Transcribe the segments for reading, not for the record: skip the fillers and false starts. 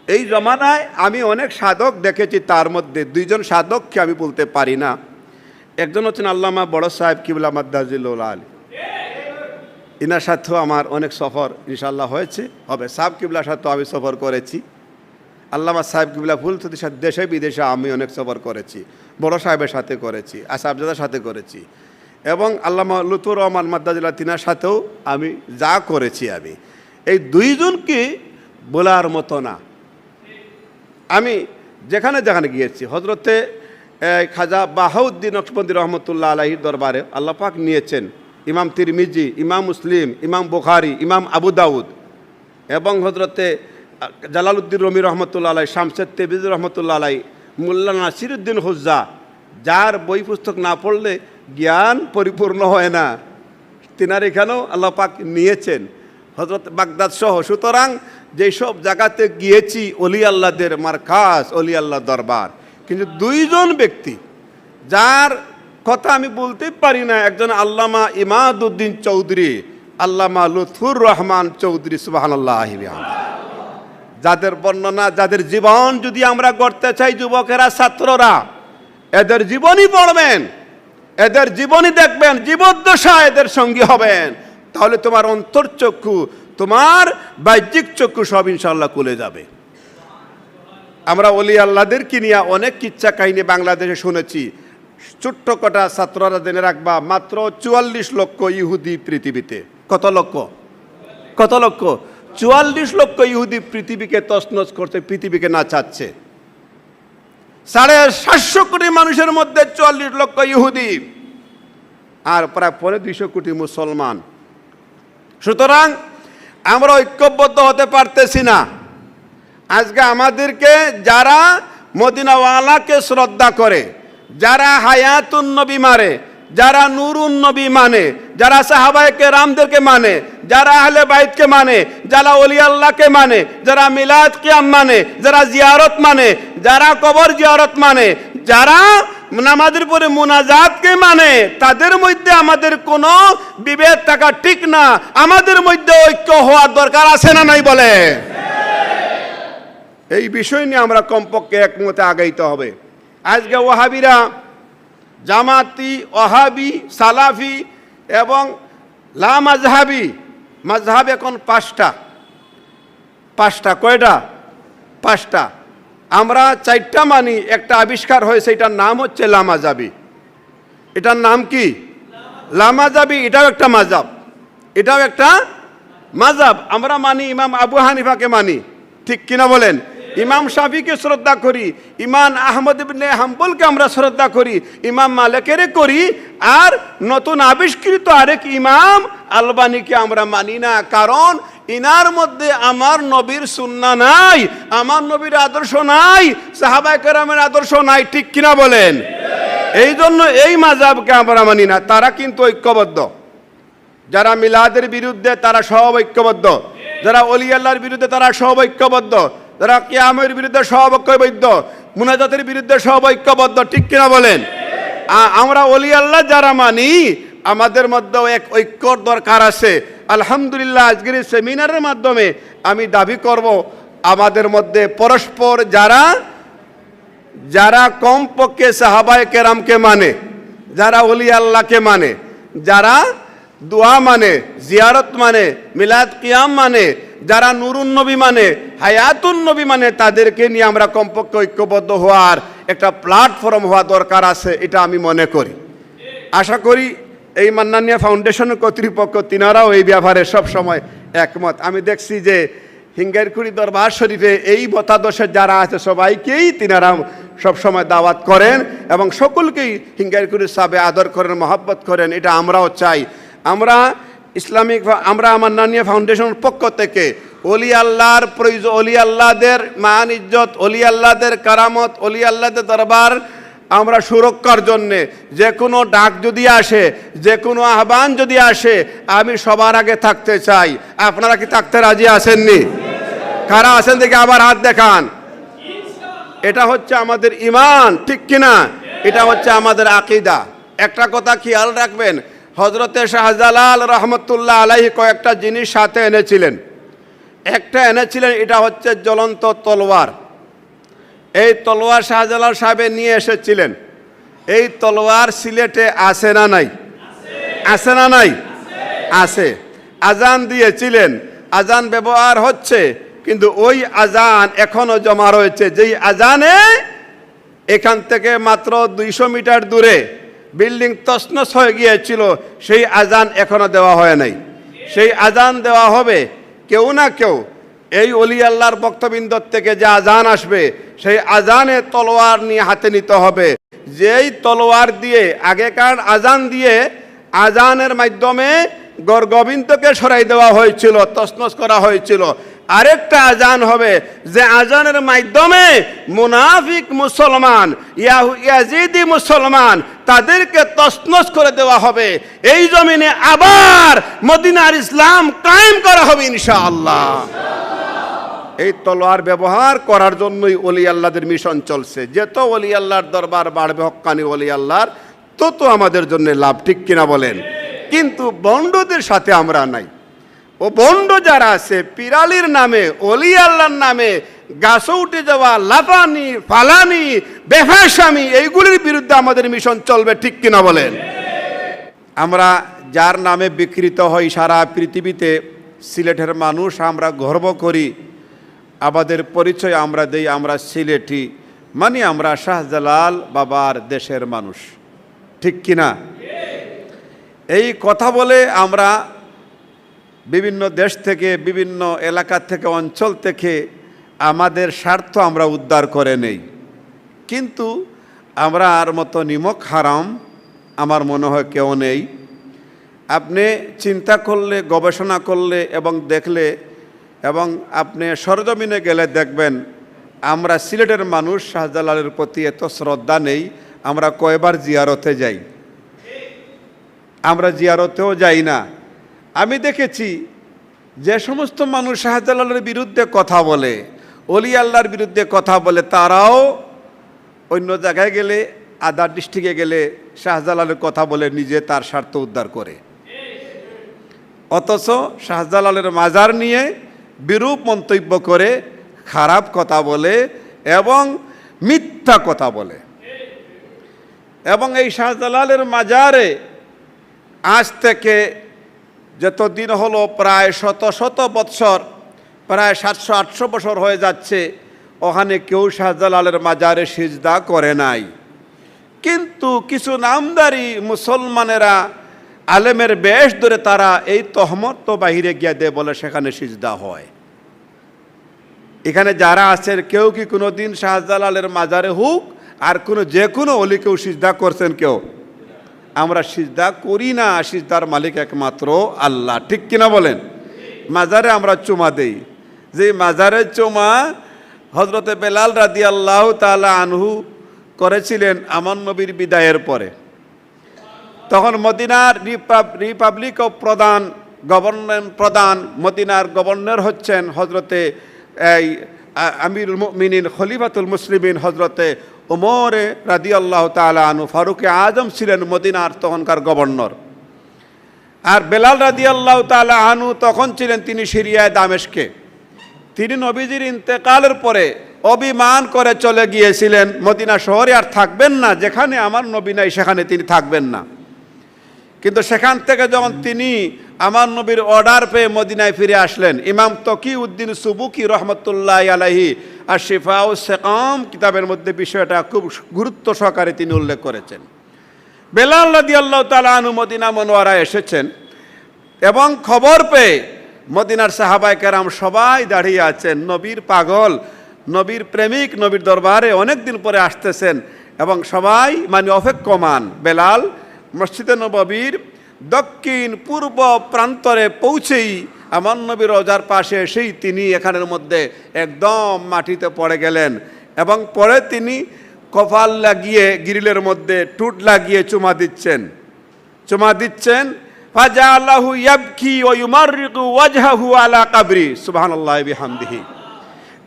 এই জমানায় আমি অনেক সাধক দেখেছি, তার মধ্যে দুইজন সাধককে আমি বলতে পারি না। একজন হচ্ছেন আল্লামা বড় সাহেব কিবলা মাদ্দাজিলুল আলী, ইনার সাথেও আমার অনেক সফর ইনশাল্লাহ হয়েছে, হবে। সাহেব কিবলার সাথেও আমি সফর করেছি। আল্লামা সাহেব কিবলা ফুলসতির সাথে দেশে বিদেশে আমি অনেক সফর করেছি, বড় সাহেবের সাথে করেছি, আসাবজাদার সাথে করেছি, এবং আল্লামা লুতুর রহমান মাদ্দাজিল্লাহ তিনার সাথেও আমি যা করেছি, আমি এই দুইজনকে বলার মতো না। আমি যেখানে যেখানে গিয়েছি, হজরতে খাজা বাহাউদ্দিন নকশবন্দি রহমতুল্লাহ আলাইহির দরবারে আল্লাহ পাক নিয়েছেন ইমাম তিরমিজি, ইমাম মুসলিম, ইমাম বুখারী, ইমাম আবু দাউদ, এবং হজরতে জালালউদ্দিন রুমি রহমতুল্লাহ আলাই, শামসেদ তেবরিজি রহমতুল্লাহ আলাই, মোল্লা নাসিরউদ্দিন হুজ্জা, যার বই পুস্তক না পড়লে জ্ঞান পরিপূর্ণ হয় না, তিনার এখানেও আল্লাহ পাক নিয়েছেন, হজরত বাগদাদ সহ। সুতরাং যেসব জায়গাতে গিয়েছি অলি আল্লাহদের মারকাজ, অলি আল্লাহ দরবার, কিন্তু দুইজন ব্যক্তি যার কথা আমি বলতে পারি না, একজন আল্লামা ইমাদউদ্দিন চৌধুরী, আল্লামা লুৎফুর রহমান চৌধুরী, সুবহানাল্লাহ, যাদের বর্ণনা, যাদের জীবন যদি আমরা গড়তে চাই, যুবকেরা, ছাত্ররা, এদের জীবনই পড়বেন, এদের জীবনই দেখবেন, জীবদ্দশা এদের সঙ্গী হবেন, তাহলে তোমার অন্তর্চক্ষু, তোমার বাহ্যিক চক্ষু সব ইনশাল্লাহ খুলে যাবে। আমরা অলি আল্লাহদেরকে নিয়ে অনেক কিচ্ছা কাহিনী বাংলাদেশে শুনেছি। ছোট্ট কটা ছাত্ররা জেনে রাখবা, মাত্র 44 লক্ষ ইহুদি পৃথিবীতে। কত লক্ষ? কত লক্ষ? 44 লক্ষ ইহুদি পৃথিবীকে তছনছ করতে, পৃথিবীকে না চাচ্ছে। 750 কোটি মানুষের মধ্যে 44 লক্ষ ইহুদি, আর প্রায় 250 কোটি মুসলমান। সুতরাং আমরা ঐক্যবদ্ধ হতে পারতেছি না। আজকে আমাদেরকে যারা মদিনাওয়ালাকে শ্রদ্ধা করে, যারা হায়াতুন নবী মানে, যারা নুরুন নবী মানে, যারা সাহাবায়ে কেরামদেরকে মানে, যারা আহলে বাইতকে মানে, যারা ওলি আল্লাহকে মানে, যারা মিলাদ কিয়াম মানে, যারা জিয়ারত মানে, যারা কবর জিয়ারত মানে, যারা নামাজের পরে মুনাজাতকে মানে, তাদের মধ্যে আমাদের কোনো বিভেদ থাকা ঠিক না। আমাদের মধ্যে ঐক্য হওয়ার দরকার আছে না নাই বলে? এই বিষয় নিয়ে আমরা কমপক্ষে একমতে আগাইতে হবে। আজকে ওয়াহাবিরা, জামাতি, ওয়াহাবি, সালাফি এবং লা মাজহাবি, মাজহাব এখন 5টা। কয়টা? 5টা। আমরা 4টা মানি, একটা আবিষ্কার হয়েছে, এটার নাম হচ্ছে লা মাজহাবি। এটার নাম কি? লা মাজহাবি। এটাও একটা মাযহাব, এটাও একটা মাযহাব। আমরা মানি ইমাম আবু হানিফাকে মানি, ঠিক কিনা বলেন? ইমাম শাফিকে শ্রদ্ধা করি, ইমাম আহমদ ইবনে হাম্বলকে আমরা শ্রদ্ধা করি, ইমাম মালিকের করি, আর নতুন আবিষ্কৃত আরেক ইমাম আলবানীকে আমরা মানি না। কারণ ইনার মধ্যে আমার নবীর সুন্নাহ নাই, আমার নবীর আদর্শ নাই, সাহাবায়ে কেরামের আদর্শ নাই, ঠিক কিনা বলেন? এই জন্য এই মাযহাবকে আমরা মানি না। তারা কিন্তু ঐক্যবদ্ধ। যারা মিলাদের বিরুদ্ধে তারা সব ঐক্যবদ্ধ, যারা ওলি আল্লাহর বিরুদ্ধে তারা সব ঐক্যবদ্ধ, যারা কিয়ামের বিরুদ্ধে সব ঐক্যবদ্ধ, মুনাজাতের বিরুদ্ধে সব ঐক্যবদ্ধ, ঠিক কিনা বলেন? আমরা ওলি আল্লাহ যারা মানি, আমাদের মধ্যেও এক ঐক্যর দরকার আছে। আলহামদুলিল্লাহ, আজকের এই সেমিনারের মাধ্যমে আমি দাবি করব, আমাদের মধ্যে পরস্পর যারা কমপক্ষে সাহাবায়ে কেরামকে মানে, যারা ওলি আল্লাহকে মানে, যারা দোয়া মানে, জিয়ারত মানে, মিলাদ কিয়াম মানে, যারা নুরুন নবী মানে, হায়াতুন নবী মানে, তাদেরকে নিয়ে আমরা কমপক্ষে ঐক্যবদ্ধ হওয়ার একটা প্ল্যাটফর্ম হওয়া দরকার আছে, এটা আমি মনে করি। আশা করি এই মান্নানিয়া ফাউন্ডেশনের কর্তৃপক্ষ তিনারাও এই ব্যাপারে সব সময় একমত। আমি দেখছি যে হিঙ্গারকুড়ি দরবার শরীফে এই মতাদর্শে যারা আছে সবাইকেই তিনারা সবসময় দাওয়াত করেন এবং সকলকেই হিঙ্গারকুড়ির সাবে আদর করেন, মহব্বত করেন। এটা আমরাও চাই। আমরা মান্নানিয়া ফাউন্ডেশনের পক্ষ থেকে অলি আল্লাহর প্রয়োজন, অলি আল্লাহদের মান ইজ্জত, অলি আল্লাহদের কারামত, অলি আল্লাহদের দরবার আমরা সুরক্ষার জন্যে যে কোনো ডাক যদি আসে, যে কোনো আহ্বান যদি আসে, আমি সবার আগে থাকতে চাই। আপনারা কি থাকতে রাজি আছেননি? কারা আছেন দেখে আবার হাত দেখান। এটা হচ্ছে আমাদের ঈমান, ঠিক কিনা? এটা হচ্ছে আমাদের আকীদা। একটা কথা খেয়াল রাখবেন, হযরতে শাহজালাল রহমতুল্লাহ আলাইহি কয়েকটা জিনিস সাথে এনেছিলেন। একটা এনেছিলেন, এটা হচ্ছে জ্বলন্ত তলোয়ার। এই তলোয়ার শাহজালাল সাহেব নিয়ে এসেছিলেন। এই তলোয়ার সিলেটে আছে না নাই? আছে না নাই? আছে। আজান দিয়েছিলেন, আজান ব্যবহার হচ্ছে, কিন্তু ওই আজান এখনো জমা রয়েছে। যেই আজানে এখান থেকে মাত্র 200 মিটার দূরে বিল্ডিং তছনছ হয়ে গিয়েছিল, সেই আজান এখনো দেওয়া হয় নাই। সেই আজান দেওয়া হবে। কেউ না কেউ এই অলি আল্লাহর ভক্তবৃন্দ থেকে যে আজান আসবে, সেই আজানে তলোয়ার নিয়ে হাতে নিতে হবে। যেই তলোয়ার দিয়ে আগেকার আজান দিয়ে আজানের মাধ্যমে গর্গবিন্দকে সরাই দেওয়া হয়েছিল, তছনছ করা হয়েছিল। আরেকটা আজান হবে, যে আজানের মাধ্যমে মুনাফিক মুসলমান, ইয়াজিদি মুসলমান, তাদেরকে তছনছ করে দেওয়া হবে। এই জমিনে আবার মদিনার ইসলাম কায়েম করা হবে ইনশাআল্লাহ। এই তলোয়ার ব্যবহার করার জন্যই ওলি আল্লাহদের মিশন চলছে। যত ওলি আল্লাহর দরবার বাড়বে, হক্কানি ওলি আল্লাহর, তত আমাদের জন্য লাভ, ঠিক কিনা বলেন? কিন্তু বন্ডদের সাথে আমরা নাই। ও বন্ড যারা আছে, পিরালির নামে, ওলি আল্লাহর নামে গাছে উঠে যাওয়া, লাফানি ফালানি বেফাসামি, এইগুলির বিরুদ্ধে আমাদের মিশন চলবে, ঠিক কিনা বলেন? আমরা যার নামে বিকৃত হই সারা পৃথিবীতে, সিলেটের মানুষ আমরা গর্ব করি, আমাদের পরিচয় আমরা দেই, আমরা সিলেটি, মানে আমরা শাহজালাল বাবার দেশের মানুষ, ঠিক কিনা? এই কথা বলে আমরা বিভিন্ন দেশ থেকে, বিভিন্ন এলাকা থেকে, অঞ্চল থেকে আমাদের স্বার্থ আমরা উদ্ধার করে নেই। কিন্তু আমরা আর মতো নিমক হারাম আমার মনে হয় কেউ নেই। আপনি চিন্তা করলে, গবেষণা করলে এবং দেখলে, এবং আপনি সরজমিনে গেলে দেখবেন আমরা সিলেটের মানুষ শাহজালালের প্রতি এত শ্রদ্ধা নেই। আমরা কয়বার জিয়ারতে যাই, আমরা জিয়ারতেও যাই না। আমি দেখেছি যে সমস্ত মানুষ শাহজালালের বিরুদ্ধে কথা বলে, অলি আল্লাহর বিরুদ্ধে কথা বলে, তারাও অন্য জায়গায় গেলে, আদার ডিস্ট্রিক্টে গেলে শাহজালালের কথা বলে নিজে তার স্বার্থ উদ্ধার করে। অথচ শাহজালালের মাজার নিয়ে বিরূপ মন্তব্য করে, খারাপ কথা বলে এবং মিথ্যা কথা বলে। এবং এই শাহজালালের মাজারে আজ থেকে যতদিন হলো, প্রায় শত শত বৎসর, প্রায় 700-800 বছর হয়ে যাচ্ছে, ওখানে কেউ শাহজালালের মাজারে সিজদা করে নাই। কিন্তু কিছু নামদারি মুসলমানেরা আলেমের বেশ ধরে তারা এই তহমত তো বাহিরে গিয়ে দেয়, বলে সেখানে সিজদা হয়। এখানে যারা আছেন, কেউ কি কোনো দিন শাহজালালের মাজারে হোক আর যে কোনো অলি কেউ সিজদা করছেন? কেউ। আমরা সিজদা করি না, সিজদার মালিক একমাত্র আল্লাহ, ঠিক কিনা বলেন? মাজারে আমরা চুমা দেই, যে মাজারের চুমা হজরতে বেলাল রাদিয়াল্লাহু তাআলা আনহু করেছিলেন আমার নবীর বিদায়ের পরে। তখন মদিনার রিপাবলিক অফ প্রধান মদিনার গভর্নর হচ্ছেন হজরতে আমিরুল মুমিনিন খলিফাতুল মুসলিমিন হজরতে ওমরে রাদিয়াল্লাহু তাআলা আনহু, ফারুকে আজম ছিলেন মদিনার তখনকার গভর্নর। আর বেলাল রাদিয়াল্লাহু তাআলা আনহু তখন ছিলেন তিনি সিরিয়ায় দামেস্কে। তিনি নবীজির ইন্তেকালের পরে অভিমান করে চলে গিয়েছিলেন মদিনা শহরে, আর থাকবেন না, যেখানে আমার নবী নাই সেখানে তিনি থাকবেন না। কিন্তু সেখান থেকে যখন তিনি আমার নবীর অর্ডার পেয়ে মদিনায় ফিরে আসলেন, ইমাম তকিউদ্দিন সুবুকি রহমতুল্লাহ আলাইহি আর শিফাউ সেকাম কিতাবের মধ্যে বিষয়টা খুব গুরুত্ব সহকারে তিনি উল্লেখ করেছেন। বেলাল রাদিয়াল্লাহু তাআলা আনহু মদিনা মুনওয়ারায় এসেছেন এবং খবর পেয়ে মদিনার সাহাবায়ে কেরাম সবাই দাঁড়িয়ে আছেন। নবীর পাগল, নবীর প্রেমিক, নবীর দরবারে অনেক দিন পরে আসতেছেন এবং সবাই মানে অপেক্ষমান। বেলাল মসজিদে নববীর দক্ষিণ পূর্ব প্রান্তরে পৌঁছেই আমার নবীর রওজার পাশে এসেই তিনি এখানের মধ্যে একদম মাটিতে পড়ে গেলেন এবং পরে তিনি কপাল লাগিয়ে, গ্রিলের মধ্যে টুট লাগিয়ে চুমা দিচ্ছেন। ফাজালাহু ইয়াবকি ওয়া ইউমাররিকু ওয়াজহাহু আলা কবরি, সুবহানাল্লাহি বিহামদিহি।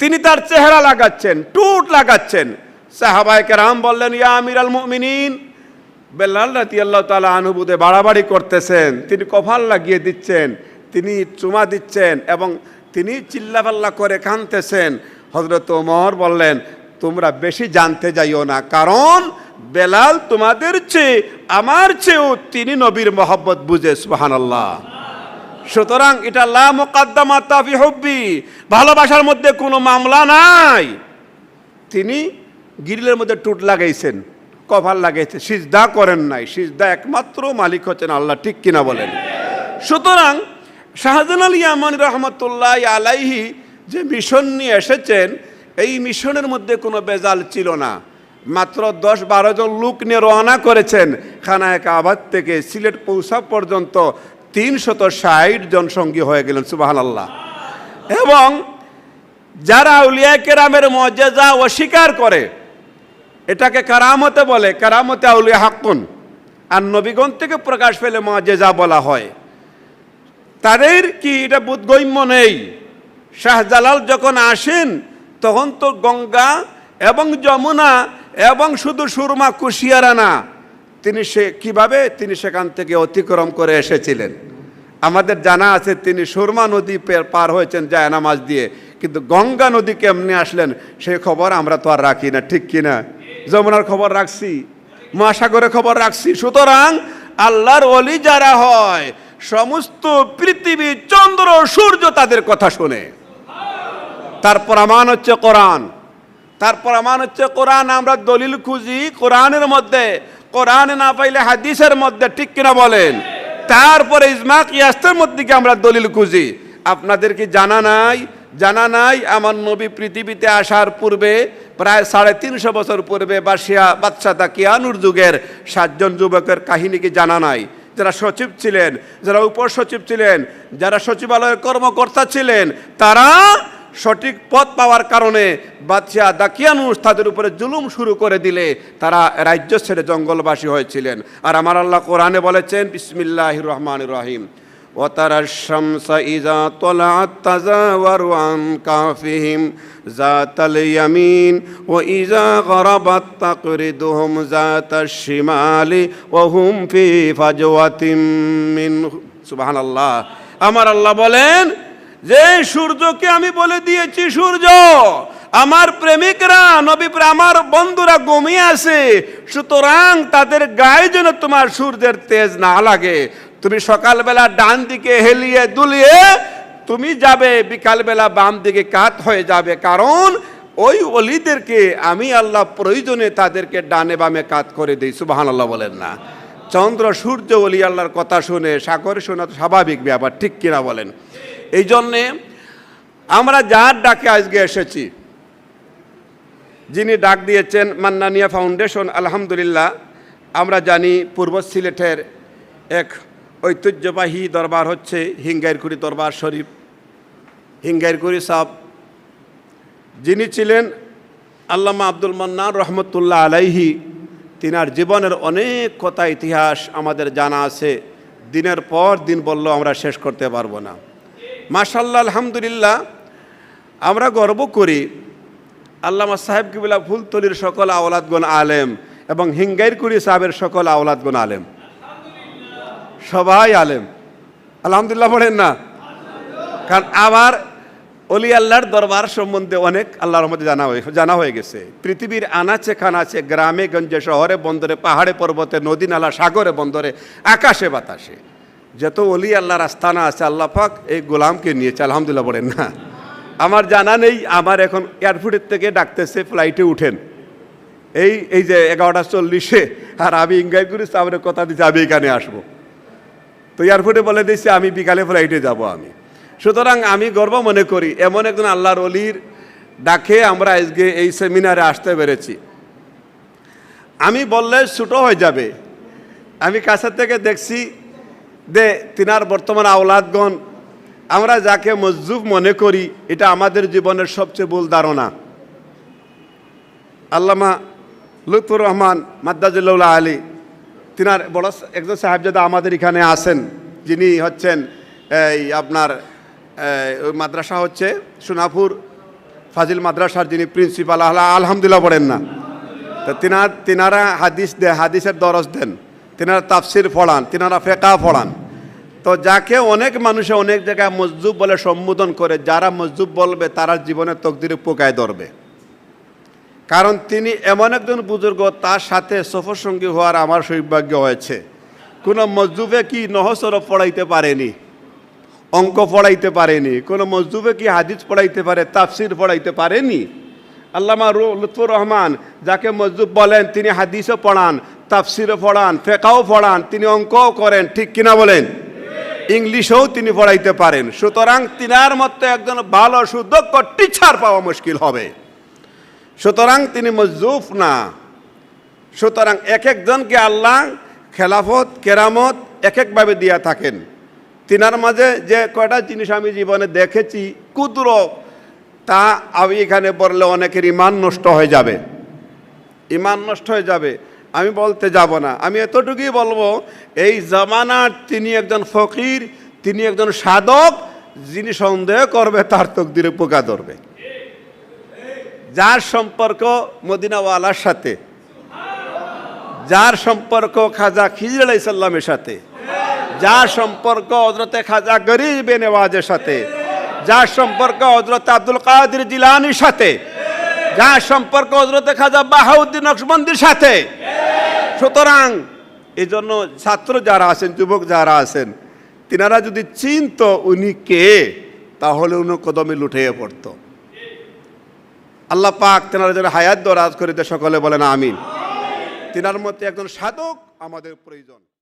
তিনি তার চেহারা লাগাচ্ছেন, টুট লাগাচ্ছেন। সাহাবায়ে কেরাম বললেন, ইয়া আমিরাল মুমিনিন, বেলাল রাদিয়াল্লাহু তাআলা আনহু বুঝে বাড়াবাড়ি করতেছেন। তিনি কপাল লাগিয়ে দিচ্ছেন, তিনি চুমা দিচ্ছেন এবং তিনি চিল্লাপাল্লা করে কাঁদতেছেন। হযরত ওমর বললেন, তোমরা বেশি জানতে যাইও না, কারণ বেলাল তোমাদের চেয়ে আমার চেয়েও তিনি নবীর মহব্বত বুঝে। সুবহানাল্লাহ। সুতরাং এটা লা মুকাদ্দামাতা ফি হুব্বি, ভালোবাসার মধ্যে কোনো মামলা নাই। তিনি গ্রিলের মধ্যে টুট লাগাইছেন, কভার লাগাইছে, সিজদা করেন নাই। সিজদা একমাত্র মালিক হচ্ছেন আল্লাহ, ঠিক কিনা বলেন? সুতরাং শাহজালাল ইয়ামানী রহমতুল্লাহ আলাইহি যে মিশন নিয়ে এসেছেন, এই মিশনের মধ্যে কোনো বেজাল ছিল না। মাত্র 10-12 জন লোক নিয়ে রওনা করেছেন। খানায়ে কাবার থেকে সিলেট পৌঁছা পর্যন্ত 360 জন সঙ্গী হয়ে গেলেন। সুবহানাল্লাহ। এবং যারা আউলিয়া কেরামের মুআজিজা অস্বীকার করে, এটাকে কারামতে বলে, কারামতে আউলিয়া হাক্কুন, আর নবীগণ থেকে প্রকাশ পেলে মুআজিজা বলা হয়। তাদের কি এটা বোধগম্য নেই? শাহজালাল যখন আসেন তখন তো গঙ্গা এবং যমুনা এবং শুধু সুরমা কুশিয়ারা না, তিনি কিভাবে তিনি সেখান থেকে অতিক্রম করে এসেছিলেন। আমাদের জানা আছে তিনি সুরমা নদী পার হয়েছেন জায়নামাজ দিয়ে, কিন্তু গঙ্গা নদী কেমনে আসলেন সেই খবর আমরা তো আর রাখি না, ঠিক কিনা? যমুনার খবর রাখছি, মহাসাগরের খবর রাখছি। সুতরাং আল্লাহর ওলি যারা হয়, সমস্ত পৃথিবী, চন্দ্র, সূর্য তাদের কথা শুনে। তার প্রমাণ হচ্ছে কোরআন, তার প্রমাণ হচ্ছে কোরআন। আমরা দলিল খুঁজি কোরআনের মধ্যে, কোরআনে না পাইলে হাদিসের মধ্যে, ঠিক কিনা বলেন? তারপরে ইজমা কিয়াসের মধ্যে কি আমরা দলিল খুঁজি। আপনাদের কি জানা নাই? জানা নাই আমার নবী পৃথিবীতে আসার পূর্বে প্রায় 350 বছর পূর্বে বাদশাহ তাকিয়ানুর যুগের 7 জন যুবকের কাহিনী কি জানা নাই? যারা সচিব ছিলেন, যারা উপসচিব ছিলেন, যারা সচিবালয়ের কর্মকর্তা ছিলেন, তারা সঠিক পথ পাওয়ার কারণে বাদশাহ দাকিয়ানুস তাদের উপরে জুলুম শুরু করে দিলে তারা রাজ্য ছেড়ে জঙ্গলবাসী হয়েছিলেন। আর আমার আল্লাহ কোরআনে বলেছেন, বিসমিল্লাহির রহমানির রহিম, ওয়াতারাশ শামসা ইযা তালাআত তাযাওয়ারু আন কাফিহিম যাতাল ইয়ামিন ওয়া ইযা গরাবাত তাকরিদুহুম যাতাশ শিমালি ওয়া হুম ফি ফাজওয়াতিম মিন। সুবহানাল্লাহ। আমার আল্লাহ বলেন যে সূর্যকে আমি বলে দিয়েছি, সূর্য আমার প্রেমিকরা, নবী আমার বন্ধুরা ঘুমিয়ে আছে, সুতরাং তাদের গায়ে যেন তোমার সূর্যের তেজ না লাগে। তুমি সকালবেলা ডান দিকে হেলিয়ে দুলিয়ে তুমি যাবে, বিকালবেলা বাম দিকে কাত হয়ে যাবে, কারণ ওই ওলিদেরকে আমি আল্লাহ প্রয়োজনে তাদেরকে ডানে বামে কাত করে দিই। সুবহানাল্লাহ বলেন না? চন্দ্র সূর্য ওলি আল্লাহর কথা শুনে, সাগরে শোনা তো স্বাভাবিক ব্যাপার, ঠিক কিনা বলেন? এই জন্যে আমরা যার ডাকে আজকে এসেছি, যিনি ডাক দিয়েছেন মান্নানিয়া ফাউন্ডেশন, আলহামদুলিল্লাহ। আমরা জানি পূর্ব সিলেটের এক ঐতিহ্যবাহী দরবার হচ্ছে হিঙ্গাইরকুড়ি দরবার শরীফ। হিঙ্গাইরকুড়ি সাহেব যিনি ছিলেন আল্লামা আব্দুল মান্নান রহমতুল্লাহ আলাইহি, তিনার জীবনের অনেক কথা ইতিহাস আমাদের জানা আছে, দিনের পর দিন বললেও আমরা শেষ করতে পারবো না। মাশাআল্লাহ, আলহামদুলিল্লাহ। আমরা গর্ব করি আল্লামা সাহেব কিবলা ফুলতলির সকল আওলাদগণ আলেম এবং হিঙ্গাইরকুড়ি সাহেবের সকল আওলাদগণ আলেম, সবাই আলেম। আলহামদুলিল্লাহ বলেন না? কারণ আমার অলি আল্লাহর দরবার সম্বন্ধে অনেক আল্লাহর রহমতে জানা হয়ে গেছে। পৃথিবীর আনাচে খানাচে, গ্রামে গঞ্জে, শহরে বন্দরে, পাহাড়ে পর্বতে, নদী নালা, সাগরে বন্দরে, আকাশে বাতাসে যত অলি আল্লাহর আস্তানা আছে, আল্লাহ পাক এই গোলামকে নিয়েছে। আলহামদুলিল্লাহ বলেন না? আমার জানা নেই, আমার এখন এয়ারপোর্টের থেকে ডাকতেছে ফ্লাইটে উঠেন, এই যে 11:40-এ, আর আমি হিঙ্গাইরকুড়ি সাহেবের কথা দিচ্ছি আমি এখানে আসবো, তো এয়ারপোর্টে বলে দিচ্ছি আমি বিকালে ফ্লাইটে যাব আমি। সুতরাং আমি গর্ব মনে করি এমন একজন আল্লাহর অলির ডাকে আমরা আজকে এই সেমিনারে আসতে পেরেছি। আমি বললে ছোটো হয়ে যাবে, আমি কাছের থেকে দেখছি যে তিনার বর্তমান আওলাদগণ, আমরা যাকে মজজুব মনে করি, এটা আমাদের জীবনের সবচেয়ে ভুল ধারণা। আল্লামা লুৎফুর রহমান মাদ্দাজিল্লাহ আলী, তিনার বড় একজন সাহেবজাদা আমাদের এখানে আছেন, যিনি হচ্ছেন এই আপনার ওই মাদ্রাসা হচ্ছে সোনাপুর ফাজিল মাদ্রাসার যিনি প্রিন্সিপাল, আলহামদুলিল্লাহ বলেন না? তো তিনারা হাদিসের দরজ দেন, তিনারা তাফসির পড়ান, তিনারা ফেকা পড়ান। তো যাকে অনেক মানুষে অনেক জায়গায় মজজুব বলে সম্বোধন করে, যারা মজজুব বলবে তারা জীবনের তকদিরে পোকায় ধরবে। কারণ তিনি এমন একজন বুজুর্গ, তার সাথে সফর সঙ্গী হওয়ার আমার সৌভাগ্য হয়েছে। কোনো মজজুবে কি নহসরফ পড়াইতে পারেনি, অঙ্ক পড়াইতে পারেনি, কোনো মজজুবে কি হাদিস পড়াইতে পারে, তাফসির পড়াইতে পারেনি। আল্লামা লুৎফুর রহমান যাকে মজজুব বলেন, তিনি হাদিসও পড়ান, তাফসিরও পড়ান, ফেকাও পড়ান, তিনি অঙ্কও করেন, ঠিক কিনা বলেন? ইংলিশও তিনি পড়াইতে পারেন। সুতরাং তিনার মতো একজন ভালো সুদক্ষ টিচার পাওয়া মুশকিল হবে। সুতরাং তিনি মজজুব না। সুতরাং এক একজনকে আল্লাহ খেলাফত কেরামত এক একভাবে দিয়া থাকেন। তিনার মাঝে যে কয়টা জিনিস আমি জীবনে দেখেছি ক্ষুদ্র, তা আমি এখানে বললে অনেকের ইমান নষ্ট হয়ে যাবে, ইমান নষ্ট হয়ে যাবে। আমি বলতে যাব না, আমি এতটুকুই বলবো, এই জামানার তিনি একজন ফকির, তিনি একজন সাধক, যিনি সন্দেহ করবে তার তকদিরে পোকা ধরবে। যার সম্পর্ক মদিনাওয়ালার সাথে, যার সম্পর্ক খাজা খিজর আলাইহিস সালামের সাথে, যার সম্পর্ক হযরতে খাজা গরিব নওয়াজের সাথে, যার সম্পর্ক হযরত আব্দুল কাদের জিলানীর সাথে, যার সম্পর্ক হযরতে খাজা বাহাউদ্দিন নকশবন্দির সাথে। সুতরাং এই জন্য ছাত্র যারা আছেন, যুবক যারা আছেন, তিনারা যদি চিনত উনি কে, তাহলে উনি কদমে লুটিয়ে পড়ত। আল্লাহ পাক তেনারা যেন হায়াত দরাজ করে দে, সকলে বলেন আমিন। তিনার মধ্যে একজন সাধক আমাদের প্রয়োজন।